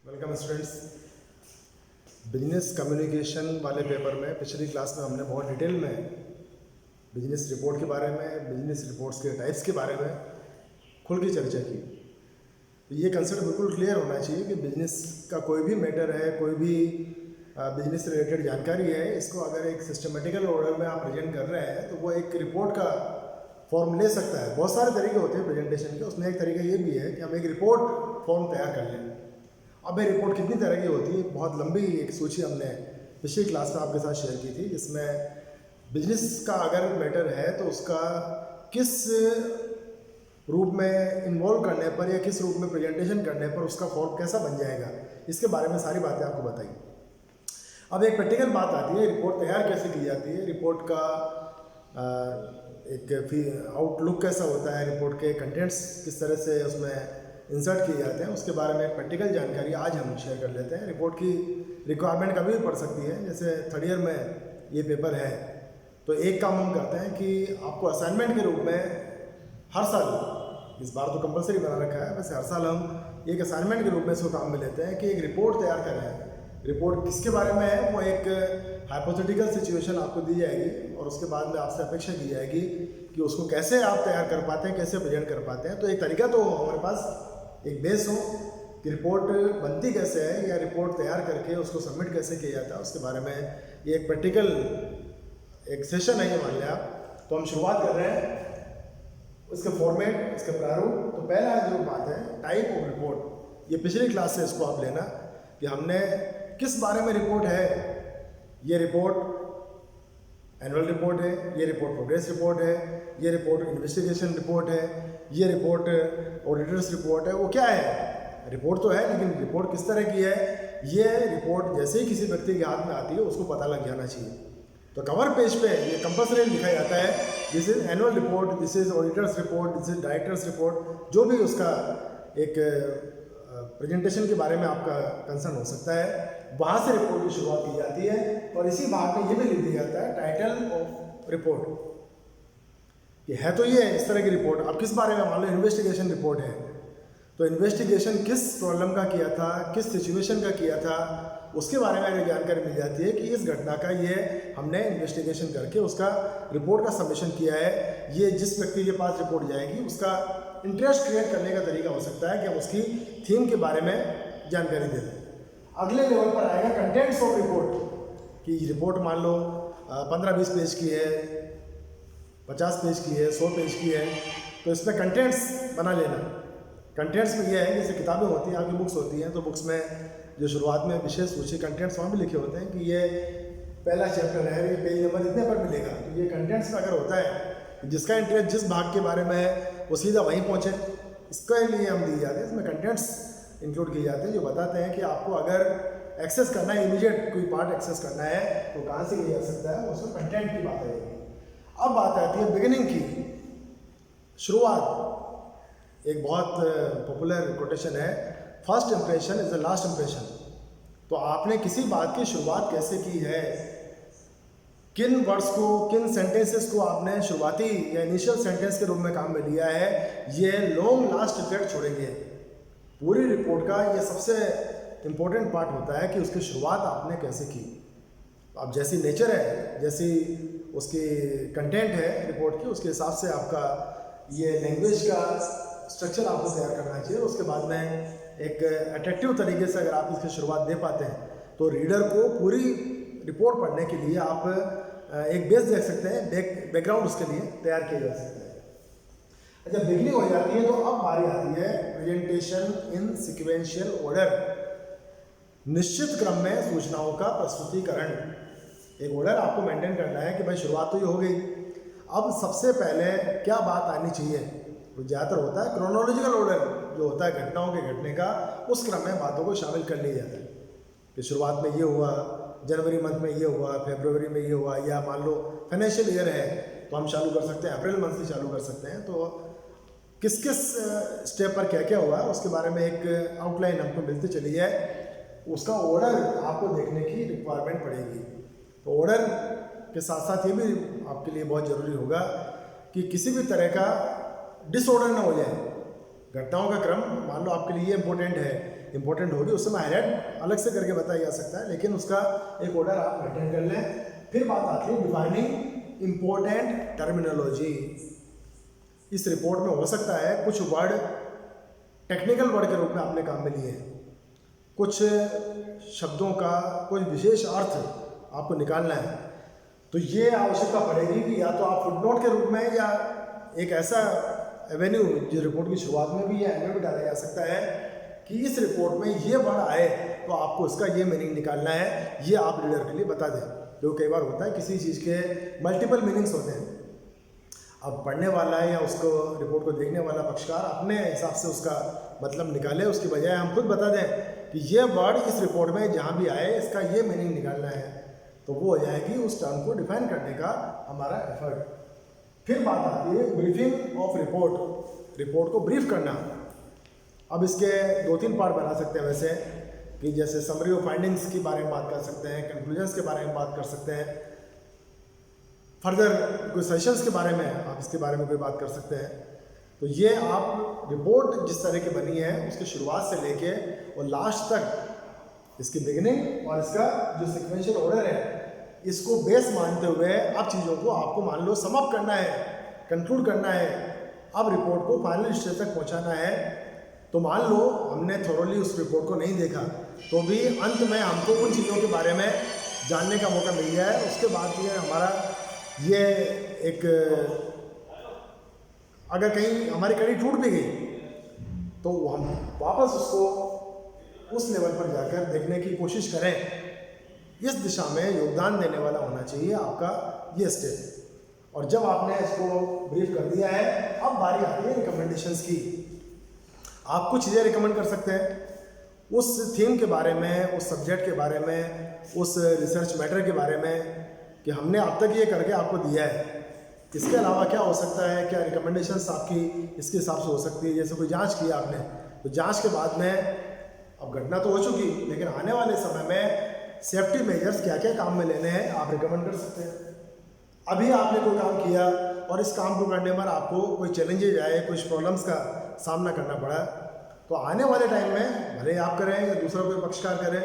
Welcome students. Business communication वाले paper में पिछली क्लास में हमने बहुत डिटेल में बिजनेस रिपोर्ट के बारे में, बिजनेस रिपोर्ट्स के टाइप्स के बारे में खुल के चर्चा की। तो ये कंसेप्ट बिल्कुल क्लियर होना चाहिए कि बिजनेस का कोई भी मैटर है, कोई भी बिजनेस रिलेटेड जानकारी है, इसको अगर एक सिस्टमेटिकल ऑर्डर में आप प्रेजेंट कर रहे हैं तो वो एक रिपोर्ट का फॉर्म ले सकता है। बहुत सारे तरीके होते हैं प्रेजेंटेशन के, उसमें एक तरीका ये भी है कि हम एक रिपोर्ट फॉर्म तैयार कर लें। अब ये रिपोर्ट कितनी तरह की होती है, बहुत लंबी एक सूची हमने पिछली क्लास में आपके साथ शेयर की थी, जिसमें बिजनेस का अगर मैटर है तो उसका किस रूप में इन्वॉल्व करने पर या किस रूप में प्रेजेंटेशन करने पर उसका फॉर्म कैसा बन जाएगा, इसके बारे में सारी बातें आपको बताई। अब एक प्रैक्टिकल बात आती है, रिपोर्ट तैयार कैसे की जाती है, रिपोर्ट का एक आउटलुक कैसा होता है, रिपोर्ट के कंटेंट्स किस तरह से उसमें इंसर्ट किए जाते हैं, उसके बारे में प्रैक्टिकल जानकारी आज हम शेयर कर लेते हैं। रिपोर्ट की रिक्वायरमेंट कभी भी पड़ सकती है, जैसे थर्ड ईयर में ये पेपर है तो एक काम हम करते हैं कि आपको असाइनमेंट के रूप में हर साल, इस बार तो कंपलसरी बना रखा है, वैसे हर साल हम एक असाइनमेंट के रूप में इसको काम में लेते हैं कि एक रिपोर्ट तैयार कर रहे हैं। रिपोर्ट किसके बारे में है, वो एक हाइपोथेटिकल सिचुएशन आपको दी जाएगी और उसके बाद में आपसे अपेक्षा की जाएगी कि उसको कैसे आप तैयार कर पाते हैं, कैसे प्रेजेंट कर पाते हैं। तो एक तरीका तो हमारे पास एक बेस हो कि रिपोर्ट बनती कैसे है या रिपोर्ट तैयार करके उसको सबमिट कैसे किया जाता है, उसके बारे में ये एक प्रैक्टिकल एक सेशन है, ये मान लिया आप। तो हम शुरुआत कर रहे हैं उसके फॉर्मेट, इसके प्रारूप। तो पहला जो बात है टाइप ऑफ रिपोर्ट, ये पिछली क्लास से इसको आप लेना कि हमने किस बारे में रिपोर्ट है। ये रिपोर्ट एनुअल रिपोर्ट है, ये रिपोर्ट प्रोग्रेस रिपोर्ट है, ये रिपोर्ट इन्वेस्टिगेशन रिपोर्ट है, ये रिपोर्ट ऑडिटर्स रिपोर्ट है। वो क्या है, रिपोर्ट तो है लेकिन रिपोर्ट किस तरह की है, ये रिपोर्ट जैसे ही किसी व्यक्ति के हाथ में आती है उसको पता लग जाना चाहिए। तो कवर पेज पे ये कंपल्सरी लिखा जाता है, this is annual report, this is auditors report, this is directors report. जो भी उसका एक प्रेजेंटेशन के बारे में आपका कंसर्न हो सकता है, वहाँ से रिपोर्ट की शुरुआत की जाती है। और इसी भाग में ये भी लिख दिया जाता है टाइटल ऑफ रिपोर्ट, कि है तो ये इस तरह की रिपोर्ट। अब किस बारे में, मान लो इन्वेस्टिगेशन रिपोर्ट है, तो इन्वेस्टिगेशन किस प्रॉब्लम का किया था, किस सिचुएशन का किया था, उसके बारे में अगर जानकारी मिल जाती है कि इस घटना का ये हमने इन्वेस्टिगेशन करके उसका रिपोर्ट का सबमिशन किया है, ये जिस व्यक्ति के पास रिपोर्ट जाएगी उसका इंटरेस्ट क्रिएट करने का तरीका हो सकता है कि हम उसकी थीम के बारे में जानकारी दे दें। अगले लेवल पर आएगा कंटेंट्स ऑफ रिपोर्ट, कि रिपोर्ट मान लो 15-20 पेज की है, 50 पेज की है, 100 पेज की है, तो इसमें कंटेंट्स बना लेना। कंटेंट्स में ये है, जैसे किताबें होती हैं, आपकी बुक्स होती हैं, तो बुक्स में जो शुरुआत में विशेष सूची कंटेंट्स वहाँ भी लिखे होते हैं कि ये पहला चैप्टर है, ये पेज नंबर इतने पर मिलेगा। तो ये कंटेंट्स में अगर होता है, जिसका इंटरेस्ट जिस भाग के बारे में है वो सीधा वहीं पहुँचे, इसके लिए हम दिए जाते हैं। इसमें कंटेंट्स इंक्लूड किए जाते हैं जो बताते हैं कि आपको अगर एक्सेस करना है, इमीडिएट कोई पार्ट एक्सेस करना है तो कहाँ से किया जा सकता है, उसमें कंटेंट की बात आएगी। अब बात आती है बिगिनिंग की, शुरुआत। एक बहुत पॉपुलर कोटेशन है, first impression is the last impression. तो आपने किसी बात की शुरुआत कैसे की है, किन वर्ड्स को, किन सेंटेंसेस को आपने शुरुआती या इनिशियल सेंटेंस के रूप में काम में लिया है, ये लॉन्ग लास्ट इफेक्ट छोड़ेंगे। पूरी रिपोर्ट का ये सबसे इम्पोर्टेंट पार्ट होता है कि उसकी शुरुआत आपने कैसे की। अब जैसी नेचर है, जैसी उसकी कंटेंट है रिपोर्ट की, उसके हिसाब से आपका ये लैंग्वेज का स्ट्रक्चर आपको तैयार करना चाहिए। उसके बाद में एक अट्रैक्टिव तरीके से अगर आप इसकी शुरुआत दे पाते हैं तो रीडर को पूरी रिपोर्ट पढ़ने के लिए आप एक बेस दे सकते हैं, बैकग्राउंड उसके लिए तैयार किया जा सकता है। जब बिगनिंग हो जाती है तो अब बारी आती है प्रेजेंटेशन इन सिक्वेंशियल ऑर्डर, निश्चित क्रम में सूचनाओं का प्रस्तुतिकरण। एक ऑर्डर आपको मेंटेन करना है कि भाई शुरुआत तो ये हो गई, अब सबसे पहले क्या बात आनी चाहिए। तो ज़्यादातर होता है क्रोनोलॉजिकल ऑर्डर, जो होता है घटनाओं के घटने का, उस क्रम में बातों को शामिल कर लिया जाता है कि शुरुआत में ये हुआ, जनवरी मंथ में ये हुआ, फरवरी में ये हुआ, या मान लो फाइनेंशियल ईयर है तो हम चालू कर सकते हैं अप्रैल मंथ से चालू कर सकते हैं। तो किस किस स्टेप पर क्या क्या हुआ है उसके बारे में एक आउटलाइन हमको मिलती चली है, उसका ऑर्डर आपको देखने की रिक्वायरमेंट पड़ेगी। तो ऑर्डर के साथ साथ ये भी आपके लिए बहुत ज़रूरी होगा कि किसी भी तरह का डिसऑर्डर ना हो जाए। घटनाओं का क्रम मान लो आपके लिए इम्पोर्टेंट है इंपॉर्टेंट होगी उस समय हाईलाइट अलग से करके बताया जा सकता है, लेकिन उसका एक ऑर्डर आप मेंटेन कर लें। फिर बात आती है डिफाइनिंग इंपॉर्टेंट टर्मिनोलॉजी। इस रिपोर्ट में हो सकता है कुछ वर्ड टेक्निकल वर्ड के रूप में आपने काम में लिए हैं, कुछ शब्दों का कोई विशेष अर्थ आपको निकालना है, तो ये आवश्यकता पड़ेगी कि या तो आप फुटनोट के रूप में या एक ऐसा एवेन्यू जो रिपोर्ट की शुरुआत में भी या एंड में भी डाला जा सकता है कि इस रिपोर्ट में ये वर्ड आए तो आपको इसका ये मीनिंग निकालना है, ये आप रीडर के लिए बता दें। जो कई बार होता है किसी चीज़ के मल्टीपल मीनिंग्स होते हैं, अब पढ़ने वाला है या उसको रिपोर्ट को देखने वाला पक्षकार अपने हिसाब से उसका मतलब निकाले, उसकी बजाय हम खुद बता दें कि ये वर्ड इस रिपोर्ट में जहाँ भी आए इसका ये मीनिंग निकालना है, तो वो हो जाएगी उस टर्म को डिफाइन करने का हमारा एफर्ट। फिर बात आती है ब्रीफिंग ऑफ रिपोर्ट, रिपोर्ट को ब्रीफ करना। अब इसके 2-3 पार्ट बना सकते हैं वैसे, कि जैसे समरी ऑफ फाइंडिंग्स के बारे में बात कर सकते हैं, कंक्लूजन्स के बारे में बात कर सकते हैं, फर्दर कोई सेशंस के बारे में आप इसके बारे में कोई बात कर सकते हैं। तो ये आप रिपोर्ट जिस तरह की बनी है उसकी शुरुआत से लेके और लास्ट तक इसकी बिगिनिंग और इसका जो सिक्वेंशियल ऑर्डर है इसको बेस मानते हुए अब चीज़ों को आपको मान लो समअप करना है, कंक्लूड करना है, अब रिपोर्ट को फाइनल स्टेज तक पहुंचाना है। तो मान लो हमने थोरोली उस रिपोर्ट को नहीं देखा तो भी अंत में हमको उन चीज़ों के बारे में जानने का मौका मिल गया है। उसके बाद ये हमारा ये एक अगर कहीं हमारी कड़ी टूट भी गई तो हम वापस उसको उस लेवल पर जाकर देखने की कोशिश करें। इस दिशा में योगदान देने वाला होना चाहिए आपका ये स्टेप। और जब आपने इसको ब्रीफ कर दिया है अब बारी आती है रिकमेंडेशंस की। आप कुछ चीज़ें रिकमेंड कर सकते हैं उस थीम के बारे में, उस सब्जेक्ट के बारे में, उस रिसर्च मैटर के बारे में कि हमने अब तक ये करके आपको दिया है। इसके अलावा क्या हो सकता है, क्या रिकमेंडेशंस आपकी इसके हिसाब से हो सकती है। जैसे कोई जांच की आपने तो जांच के बाद में अब घटना तो हो चुकी, लेकिन आने वाले समय में सेफ्टी मेजर्स क्या क्या काम में लेने हैं आप रिकमेंड कर सकते हैं। अभी आपने कोई काम किया और इस काम को करने पर आपको कोई चैलेंजेज आए, कुछ प्रॉब्लम्स का सामना करना पड़ा, तो आने वाले टाइम में भले आप करें या दूसरा कोई पक्षकार करे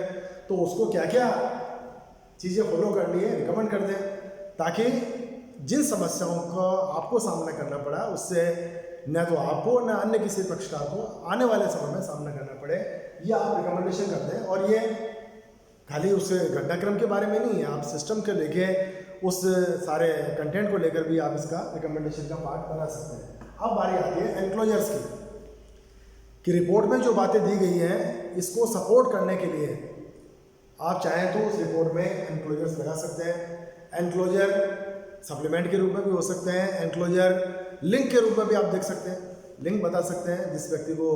तो उसको क्या क्या चीज़ें फॉलो करनी है रिकमेंड कर दें, ताकि जिन समस्याओं का आपको सामना करना पड़ा उससे न तो आपको न अन्य किसी पक्षकार को आने वाले समय में सामना करना पड़े, ये आप रिकमेंडेशन कर दें। और ये खाली उस घटनाक्रम के बारे में नहीं है, आप सिस्टम के लेके उस सारे कंटेंट को लेकर भी आप इसका रिकमेंडेशन का पार्ट बना सकते हैं। अब बारी आती है एनक्लोजर्स की, कि रिपोर्ट में जो बातें दी गई हैं इसको सपोर्ट करने के लिए आप चाहें तो उस रिपोर्ट में एनक्लोजर्स लगा सकते हैं। एनक्लोजर सप्लीमेंट के रूप में भी हो सकते हैं, एनक्लोजर लिंक के रूप में भी आप देख सकते हैं, लिंक बता सकते हैं। जिस व्यक्ति को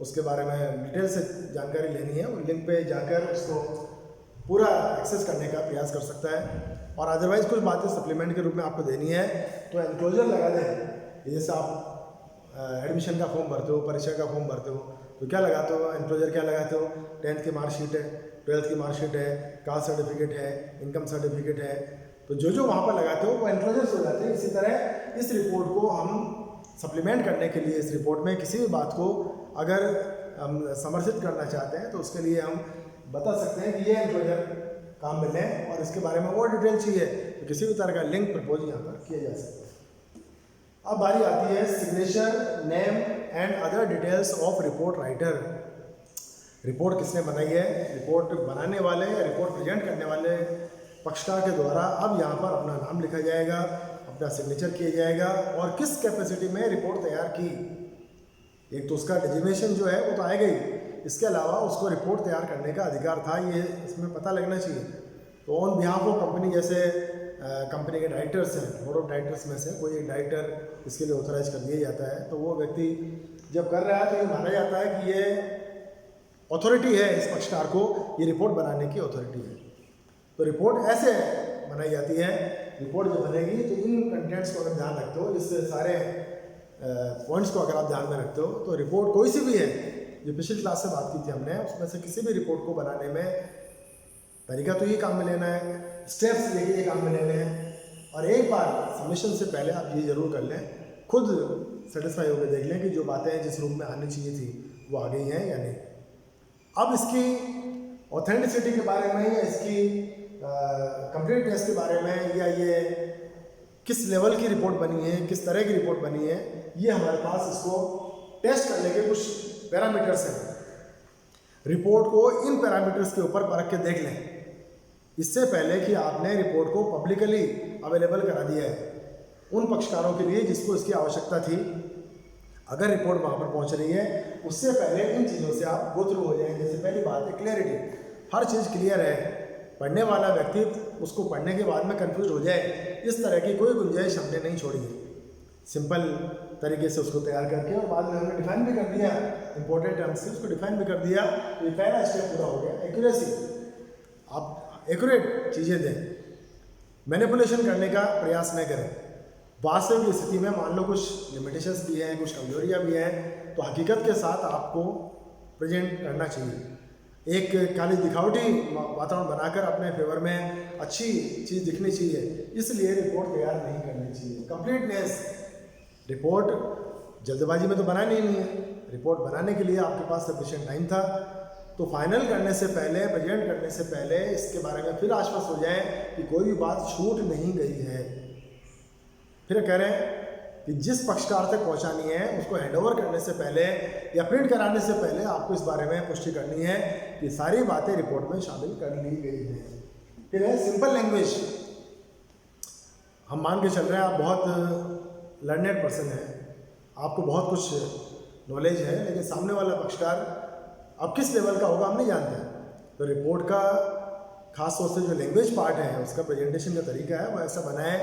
उसके बारे में डिटेल से जानकारी लेनी है वो लिंक पे जाकर उसको पूरा एक्सेस करने का प्रयास कर सकता है। और अदरवाइज कुछ बातें सप्लीमेंट के रूप में आपको देनी है तो एनक्लोजर लगा दें। जैसे आप एडमिशन का फॉर्म भरते हो, परीक्षा का फॉर्म भरते हो तो क्या लगाते हो, एनक्लोजर क्या लगाते हो, 10th की मार्कशीट है, 12th की मार्कशीट है, कास्ट सर्टिफिकेट है, इनकम सर्टिफिकेट है, तो जो जो वहाँ पर लगाते हो वो एनक्लोजर्स हो जाते हैं। इसी तरह इस रिपोर्ट को हम सप्लीमेंट करने के लिए इस रिपोर्ट में किसी भी बात को अगर हम समर्थित करना चाहते हैं तो उसके लिए हम बता सकते हैं कि ये एनक्लोजर काम में लें और इसके बारे में और डिटेल चाहिए तो किसी भी तरह का लिंक प्रपोज यहाँ पर किया जा सकता है। अब बारी आती है signature, name and other details of report writer. Report किसने बनाई है, रिपोर्ट बनाने वाले या रिपोर्ट प्रेजेंट करने वाले पक्षकार के द्वारा अब यहाँ पर अपना नाम लिखा जाएगा, अपना सिग्नेचर किया जाएगा और किस कैपेसिटी में रिपोर्ट तैयार की। एक तो उसका डेजिग्नेशन जो है वो तो आएगा ही, इसके अलावा उसको रिपोर्ट तैयार करने का अधिकार था, ये इसमें पता लगना चाहिए। तो ऑन बिहाफ ऑफ कंपनी, जैसे कंपनी के डायरेक्टर्स हैं, बोर्ड ऑफ डायरेक्टर्स में से कोई एक डायरेक्टर इसके लिए ऑथराइज कर दिया जाता है, तो वो व्यक्ति जब कर रहा है तो ये माना जाता है कि ये अथॉरिटी है, इस पक्षकार को ये रिपोर्ट बनाने की अथॉरिटी है। तो रिपोर्ट ऐसे बनाई जाती है, रिपोर्ट जब बनेगी तो इन कंटेंट्स को अगर ध्यान रखते हो, इस सारे पॉइंट्स को अगर आप ध्यान में रखते हो तो रिपोर्ट कोई सी भी है, जो पिछली क्लास से बात की थी हमने, उसमें से किसी भी रिपोर्ट को बनाने में तरीका तो ये काम में लेना है, स्टेप्स लेके ये काम में लेने हैं। और एक बार सबमिशन से पहले आप ये जरूर कर लें, खुद सेटिस्फाई होकर देख लें कि जो बातें जिस रूप में आनी चाहिए थी वो आ गई हैं या नहीं। अब इसकी ऑथेंटिसिटी के बारे में या इसकी कंप्लीटनेस के बारे में या ये किस लेवल की रिपोर्ट बनी है, किस तरह की रिपोर्ट बनी है, ये हमारे पास इसको टेस्ट करने के कुछ पैरामीटर्स हैं। रिपोर्ट को इन पैरामीटर्स के ऊपर परख के देख लें इससे पहले कि आपने रिपोर्ट को पब्लिकली अवेलेबल करा दिया है उन पक्षकारों के लिए जिसको इसकी आवश्यकता थी। अगर रिपोर्ट वहाँ पर पहुँच रही है उससे पहले इन चीज़ों से आप गो थ्रू हो जाएं। जैसे पहली बात है क्लियरिटी, हर चीज़ क्लियर है, पढ़ने वाला व्यक्ति उसको पढ़ने के बाद में कंफ्यूज हो जाए इस तरह की कोई गुंजाइश हमने नहीं छोड़ी है। सिंपल तरीके से उसको तैयार करके और बाद में हमने डिफाइन भी कर दिया, इंपॉर्टेंट टर्म्स से उसको डिफाइन भी कर दिया। ये पहला स्टेप पूरा हो गया। एक्यूरेसी, आप एक्यूरेट चीज़ें दें, मैनिपुलेशन करने का प्रयास न करें। वास्तविक स्थिति में मान लो कुछ लिमिटेशंस भी हैं, कुछ कमजोरियाँ भी हैं, तो हकीकत के साथ आपको प्रेजेंट करना चाहिए। एक खाली दिखावटी वातावरण बनाकर अपने फेवर में अच्छी चीज़ दिखनी चाहिए, इसलिए रिपोर्ट तैयार नहीं करनी चाहिए। कंप्लीटनेस, रिपोर्ट जल्दबाजी में तो बनानी नहीं है, रिपोर्ट बनाने के लिए आपके पास सफिशिएंट टाइम था, तो फाइनल करने से पहले, प्रेजेंट करने से पहले इसके बारे में फिर आश्वस्त हो जाए कि कोई भी बात छूट नहीं गई है। फिर कह रहे हैं कि जिस पक्षकार तक पहुंचानी है उसको हैंडओवर करने से पहले या प्रिंट कराने से पहले आपको इस बारे में पुष्टि करनी है कि सारी बातें रिपोर्ट में शामिल कर ली गई हैं। फिर है सिंपल लैंग्वेज। हम मान के चल रहे हैं आप बहुत लर्नेड पर्सन हैं, आपको बहुत कुछ नॉलेज है, लेकिन सामने वाला पक्षकार अब किस लेवल का होगा हम नहीं जानते। तो रिपोर्ट का खास तौर से जो लैंग्वेज पार्ट है उसका प्रेजेंटेशन का तरीका है वो ऐसा बना है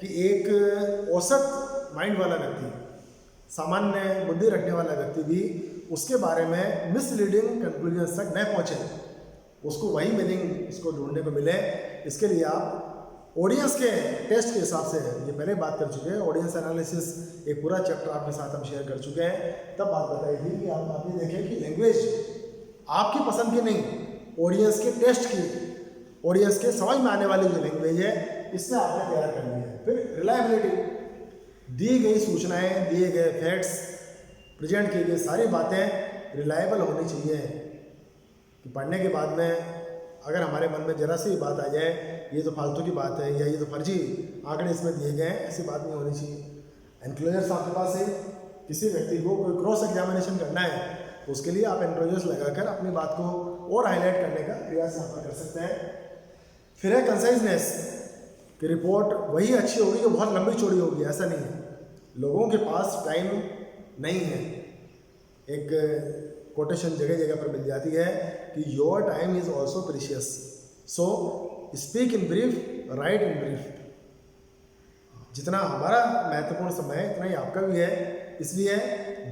कि एक औसत माइंड वाला व्यक्ति, सामान्य बुद्धि रखने वाला व्यक्ति भी उसके बारे में मिसलीडिंग कंक्लूजन तक न पहुँचे, उसको वही मीनिंग उसको ढूंढने को मिले। इसके लिए आप ऑडियंस के टेस्ट के हिसाब से, ये पहले बात कर चुके हैं, ऑडियंस एनालिसिस एक पूरा चैप्टर आपके साथ हम शेयर कर चुके हैं। तब बात बताई थी कि आप ये देखें कि लैंग्वेज आपकी पसंद की नहीं, ऑडियंस के टेस्ट की, ऑडियंस के समझ में आने वाली जो लैंग्वेज है इससे आपने तैयार करनी है। फिर रिलायबिलिटी, दी गई सूचनाएं, दिए गए फैक्ट्स, प्रेजेंट की गई सारी बातें रिलायबल होनी चाहिए कि पढ़ने के बाद में अगर हमारे मन में जरा सी बात आ जाए ये तो फालतू की बात है या ये तो फर्जी आंकड़े इसमें दिए गए हैं, ऐसी बात नहीं होनी चाहिए। एनक्लोजर्स आपके पास है, किसी व्यक्ति को कोई क्रॉस एग्जामिनेशन करना है तो उसके लिए आप एनक्लोजर्स लगाकर अपनी बात को और हाईलाइट करने का प्रयास यहाँ पर कर सकते हैं। फिर है कंसाइजनेस, कि रिपोर्ट वही अच्छी होगी जो बहुत लंबी चौड़ी होगी, ऐसा नहीं है। लोगों के पास टाइम नहीं है। एक कोटेशन जगह जगह पर मिल जाती है कि your time is also precious, so speak in brief, right in brief. जितना हमारा महत्वपूर्ण समय है उतना ही आपका भी है, इसलिए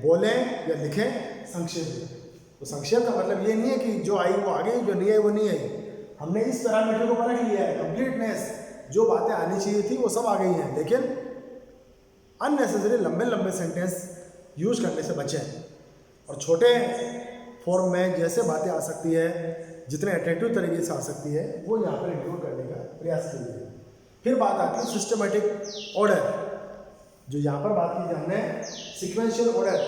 बोलें या लिखें संक्षेप में। तो संक्षेप का मतलब ये नहीं है कि जो आई वो आ गई, जो नहीं आई वो नहीं आई। हमने इस पैरामीटर को परख लिया है, कंप्लीटनेस, जो बातें आनी चाहिए थी वो सब आ गई हैं, लेकिन अननेसेसरी लंबे लंबे सेंटेंस यूज करने से बचें और छोटे फॉर्म में जैसे बातें आ सकती है, जितने अट्रैक्टिव तरीके से आ सकती है, वो यहाँ पर इंक्लूड करने का प्रयास कीजिए। फिर बात आती है सिस्टमेटिक ऑर्डर, जो यहाँ पर बात की हमने सिक्वेंशियल ऑर्डर।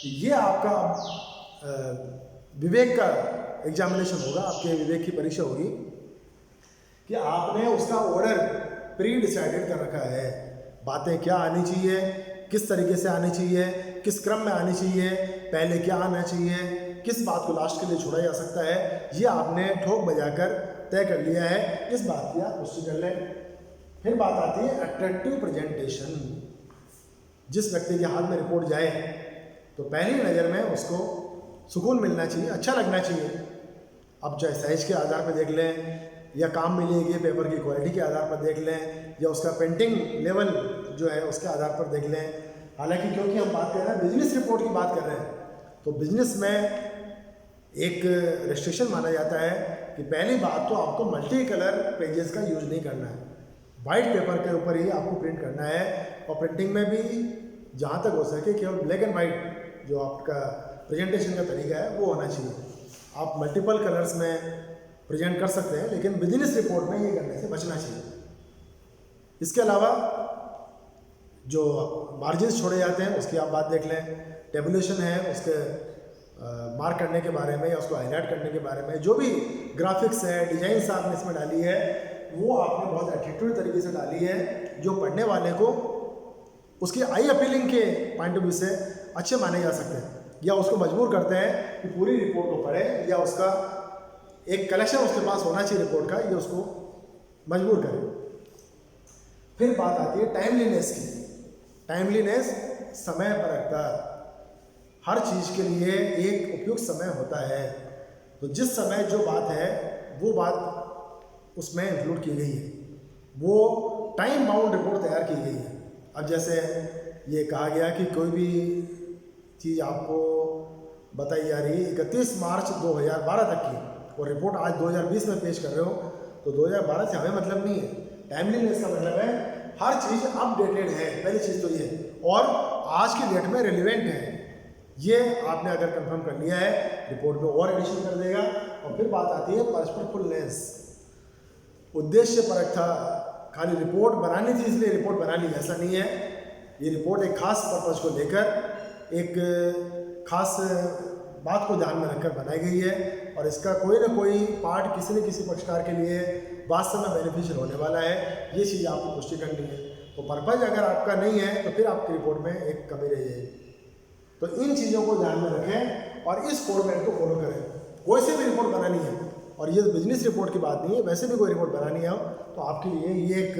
ये आपका विवेक का एग्जामिनेशन होगा, आपके विवेक की परीक्षा होगी कि आपने उसका ऑर्डर प्री डिसाइडेड कर रखा है। बातें क्या आनी चाहिए, किस तरीके से आनी चाहिए, किस क्रम में आनी चाहिए, पहले क्या आना चाहिए, किस बात को लास्ट के लिए छोड़ा जा सकता है, ये आपने ठोक बजाकर तय कर लिया है। इस बात की आप पुष्टि कर लें। फिर बात आती है अट्रैक्टिव प्रेजेंटेशन। जिस व्यक्ति के हाथ में रिपोर्ट जाए तो पहली नज़र में उसको सुकून मिलना चाहिए, अच्छा लगना चाहिए। अब चाहे साइज के आधार पर देख लें या काम मिलेगी पेपर की क्वालिटी के आधार पर देख लें या उसका पेंटिंग लेवल जो है उसके आधार पर देख लें। हालांकि क्योंकि हम बात कर रहे हैं बिजनेस रिपोर्ट की बात कर रहे हैं, तो बिजनेस में एक रेस्ट्रिक्शन माना जाता है कि पहली बात तो आपको मल्टी कलर पेजेस का यूज नहीं करना है, वाइट पेपर के ऊपर ही आपको प्रिंट करना है। और प्रिंटिंग में भी जहाँ तक हो सके केवल ब्लैक एंड वाइट जो आपका प्रेजेंटेशन का तरीका है वो होना चाहिए। आप मल्टीपल कलर्स में प्रेजेंट कर सकते हैं, लेकिन बिजनेस रिपोर्ट में ये करने से बचना चाहिए। इसके अलावा जो मार्जिन्स छोड़े जाते हैं उसकी आप बात देख लें, टेबुलेशन है, उसके मार्क करने के बारे में या उसको हाईलाइट करने के बारे में, जो भी ग्राफिक्स है, डिजाइंस आपने इसमें डाली है, वो आपने बहुत एट्रैक्टिव तरीके से डाली है, जो पढ़ने वाले को उसकी आई अपीलिंग के पॉइंट ऑफ व्यू से अच्छे माने जा सकते हैं, या उसको मजबूर करते हैं कि पूरी रिपोर्ट को पढ़े, या उसका एक कलेक्शन उसके पास होना चाहिए रिपोर्ट का, ये उसको मजबूर करे। फिर बात आती है टाइमलीनेस की। टाइमलीनेस, समय पर रखता, हर चीज़ के लिए एक उपयुक्त समय होता है, तो जिस समय जो बात है वो बात उसमें इंक्लूड की गई है, वो टाइम बाउंड रिपोर्ट तैयार की गई है। अब जैसे ये कहा गया कि कोई भी चीज़ आपको बताई जा रही है 31 मार्च 2012 तक की, और रिपोर्ट आज 2020 में पेश कर रहे हो, तो 2012 से हमें मतलब नहीं है। टाइमलीनेस का मतलब है हर चीज़ अपडेटेड है, पहली चीज़ तो ये, और आज की डेट में रिलेवेंट है। ये आपने अगर कंफर्म कर लिया है, रिपोर्ट में और एडिशन कर देगा। और फिर बात आती है पर्सपेक्टिवनेस, उद्देश्य परकता। खाली रिपोर्ट बनानी थी इसलिए रिपोर्ट बना ली, ऐसा नहीं है। ये रिपोर्ट एक खास पर्पज को लेकर, एक खास बात को ध्यान में रखकर बनाई गई है, और इसका कोई ना कोई पार्ट किसी न किसी पक्षकार के लिए वास्तव में बेनिफिशियल होने वाला है, ये चीज़ आपको पुष्टि करनी है। तो पर्पज अगर आपका नहीं है तो फिर आपकी रिपोर्ट में एक कमी रह जाएगी। तो इन चीज़ों को ध्यान में रखें और इस फॉर्मेट को फॉलो करें। कोई सी भी रिपोर्ट बनानी है, और ये बिजनेस रिपोर्ट की बात नहीं है, वैसे भी कोई रिपोर्ट बनानी है तो आपके लिए ये एक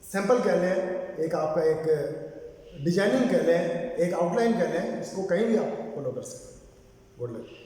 सैंपल कह लें, एक आपका एक डिजाइनिंग कह लें, एक आउटलाइन कह लें, इसको कहीं भी आप फॉलो कर सकते हैं। Good luck.